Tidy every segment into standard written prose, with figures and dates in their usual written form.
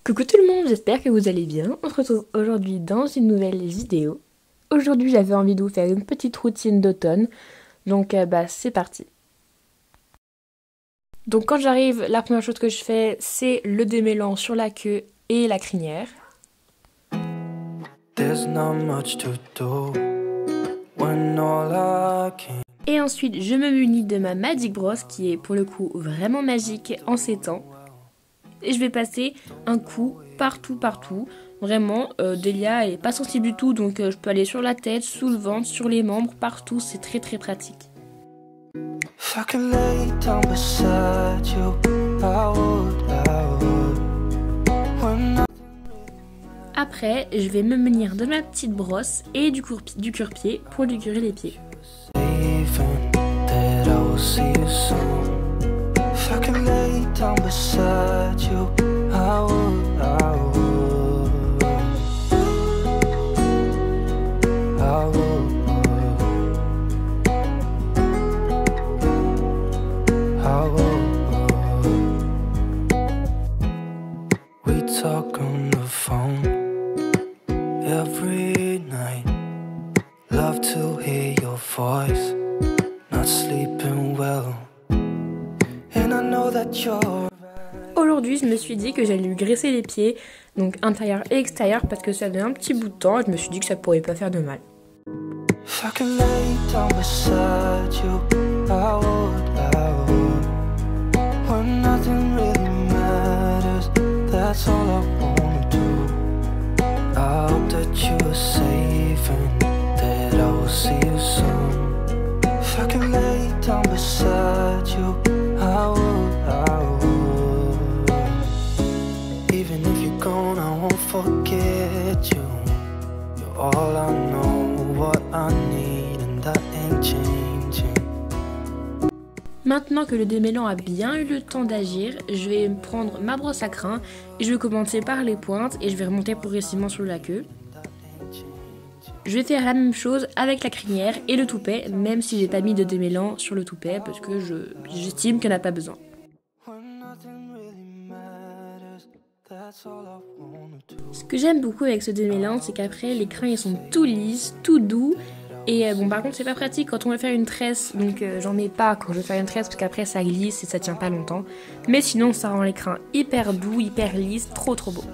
Coucou tout le monde, j'espère que vous allez bien. On se retrouve aujourd'hui dans une nouvelle vidéo. Aujourd'hui j'avais envie de vous faire une petite routine d'automne, donc c'est parti. Donc quand j'arrive, la première chose que je fais c'est le démêlant sur la queue et la crinière. Et ensuite je me munis de ma Magic Brosse qui est pour le coup vraiment magique en ces temps. Et je vais passer un coup partout. Vraiment, Delia est pas sensible du tout, donc je peux aller sur la tête, sous le ventre, sur les membres, partout, c'est très pratique. Après, je vais me munir de ma petite brosse et du cure-pied pour lui curer les pieds. We talk on the phone every night. Love to hear your voice. Not sleeping well. And I know that you're... Aujourd'hui, je me suis dit que j'allais lui graisser les pieds, donc intérieur et extérieur, parce que ça faisait un petit bout de temps et je me suis dit que ça pourrait pas faire de mal. That's all I wanna do. I hope that you are safe and that I will see you soon. If I can lay down beside you, I would. Even if you're gone, I won't forget you. You're all I know, what I need, and that ain't changing. Maintenant que le démêlant a bien eu le temps d'agir, je vais prendre ma brosse à crin et je vais commencer par les pointes et je vais remonter progressivement sur la queue. Je vais faire la même chose avec la crinière et le toupet, même si j'ai pas mis de démêlant sur le toupet parce que j'estime qu'il n'y en a pas besoin. Ce que j'aime beaucoup avec ce démêlant, c'est qu'après les crins ils sont tout lisses, tout doux. Et par contre c'est pas pratique quand on veut faire une tresse, donc j'en mets pas quand je veux faire une tresse parce qu'après ça glisse et ça tient pas longtemps. Mais sinon ça rend les crins hyper doux, hyper lisses, trop beau.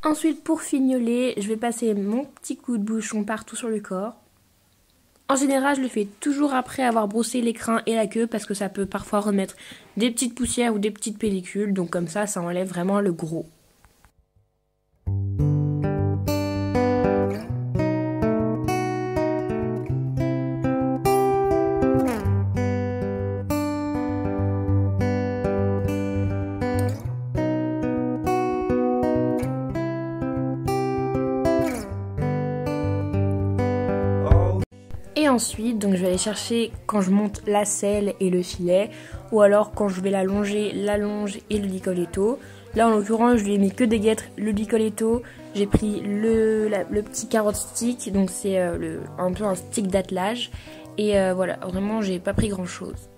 Ensuite, pour fignoler, je vais passer mon petit coup de bouchon partout sur le corps. En général, je le fais toujours après avoir brossé les crins et la queue parce que ça peut parfois remettre des petites poussières ou des petites pellicules. Donc comme ça enlève vraiment le gros. Et ensuite, donc je vais aller chercher quand je monte la selle et le filet, ou alors quand je vais la longer, la longe et le licoletto. Là en l'occurrence, je lui ai mis que des guêtres, le licoletto. J'ai pris le petit carotte stick, donc c'est un peu un stick d'attelage. Et voilà, vraiment j'ai pas pris grand chose.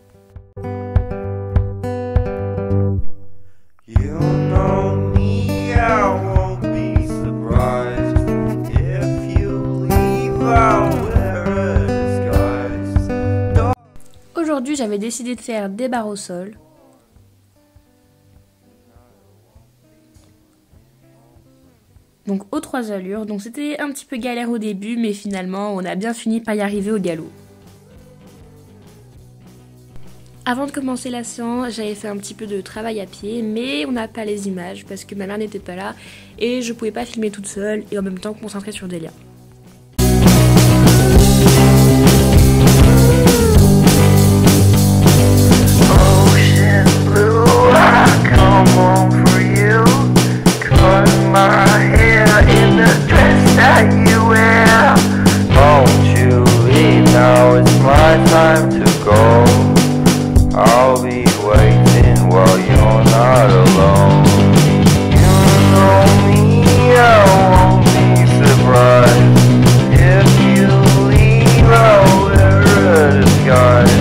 Aujourd'hui, j'avais décidé de faire des barres au sol. Donc aux 3 allures. Donc c'était un petit peu galère au début, mais finalement on a bien fini par y arriver au galop. Avant de commencer la séance, j'avais fait un petit peu de travail à pied, mais on n'a pas les images parce que ma mère n'était pas là et je pouvais pas filmer toute seule et en même temps me concentrer sur Delia. my time to go. I'll be waiting while you're not alone. You know me, I won't be surprised if you leave. I'll wear a disguise.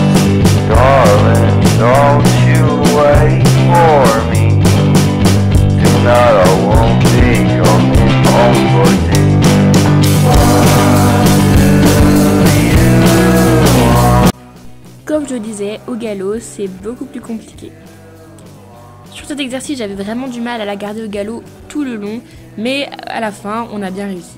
Darling, don't you wait for me. Tonight I won't be coming home for tea. Comme je disais, au galop, c'est beaucoup plus compliqué. Sur cet exercice, j'avais vraiment du mal à la garder au galop tout le long, mais à la fin, on a bien réussi.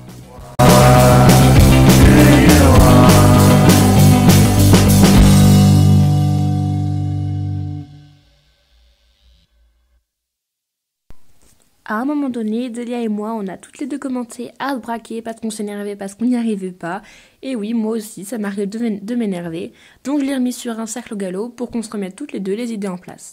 À un moment donné, Delia et moi, on a toutes les deux commencé à se braquer parce qu'on s'énervait, parce qu'on n'y arrivait pas. Et oui, moi aussi, ça m'arrive de m'énerver. Donc je l'ai remis sur un cercle au galop pour qu'on se remette toutes les deux les idées en place.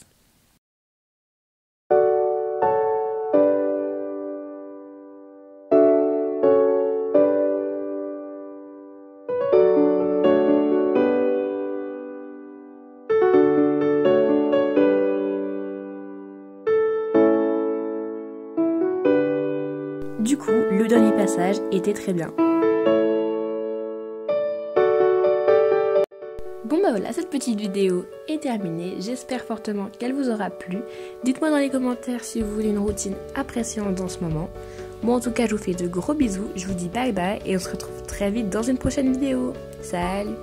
Du coup, le dernier passage était très bien. Bon bah voilà, cette petite vidéo est terminée. J'espère fortement qu'elle vous aura plu. Dites-moi dans les commentaires si vous voulez une routine appréciante en ce moment. Moi en tout cas, je vous fais de gros bisous. Je vous dis bye bye et on se retrouve très vite dans une prochaine vidéo. Salut!